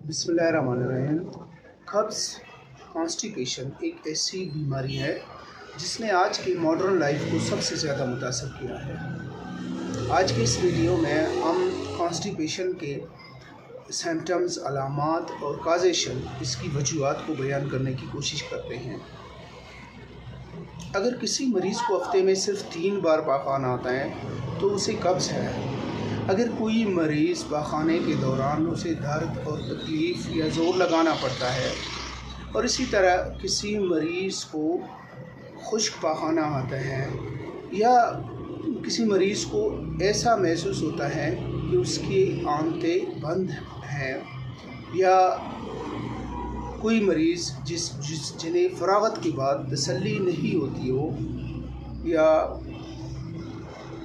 बिस्मिल्लाहिर्रहमानिर्रहीम। कब्ज़ कॉन्स्टिपेशन एक ऐसी बीमारी है जिसने आज की मॉडर्न लाइफ को सबसे ज़्यादा मुतासर किया है। आज के इस वीडियो में हम कॉन्स्टिपेशन के सिम्पटम्स, अलामात और काजेशन, इसकी वजूहात को बयान करने की कोशिश करते हैं। अगर किसी मरीज़ को हफ्ते में सिर्फ 3 बार पाखाना आता है तो उसे कब्ज़ है। अगर कोई मरीज़ पाखाने के दौरान उसे दर्द और तकलीफ़ या ज़ोर लगाना पड़ता है, और इसी तरह किसी मरीज़ को खुश्क पाखाना आता है या किसी मरीज़ को ऐसा महसूस होता है कि उसकी आंतें बंद हैं, या कोई मरीज़ जिन्हें फ़रागत के बाद तसल्ली नहीं होती हो, या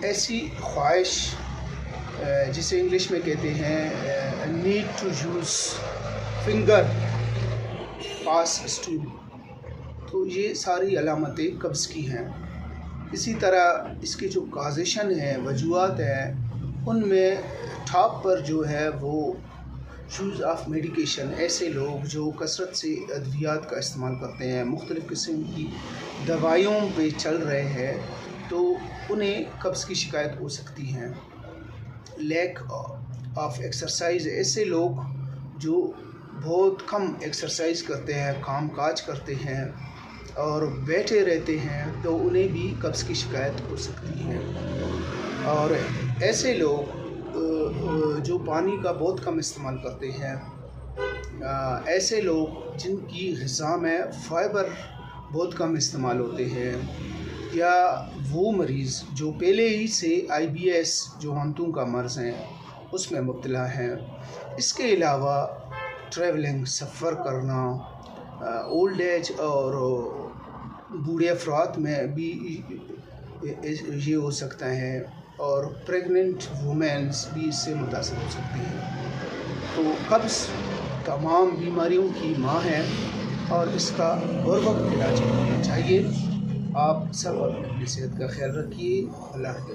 ऐसी ख्वाहिश जिसे इंग्लिश में कहते हैं need to use finger pass stool, तो ये सारी अलामतें कब्ज़ की हैं। इसी तरह इसके जो काजेशन हैं, वजूहात हैं, उनमें टॉप पर जो है वो यूज़ ऑफ मेडिकेशन। ऐसे लोग जो कसरत से अद्वियात का इस्तेमाल करते हैं, मुख्तलिफ़ किस्म की दवाइयों पे चल रहे हैं, तो उन्हें कब्ज़ की शिकायत हो सकती है। लैक ऑफ एक्सरसाइज, ऐसे लोग जो बहुत कम एक्सरसाइज करते हैं, काम काज करते हैं और बैठे रहते हैं, तो उन्हें भी कब्ज़ की शिकायत हो सकती है। और ऐसे लोग जो पानी का बहुत कम इस्तेमाल करते हैं, ऐसे लोग जिनकी ग़िज़ा में फ़ाइबर बहुत कम इस्तेमाल होते हैं, या वो मरीज़ जो पहले ही से IBS जो आंतों का मर्ज़ है उसमें मुब्तला हैं। इसके अलावा ट्रैवलिंग, सफ़र करना, ओल्ड एज और बूढ़े अफराद में भी ये हो सकता है, और प्रेग्नेंट वुमेन्स भी इससे मुतासर हो सकती हैं। तो कब्ज़ तमाम बीमारियों की माँ है और इसका हर वक्त इलाज करना चाहिए। आप सब अपनी सेहत का ख्याल रखिए। अल्लाह के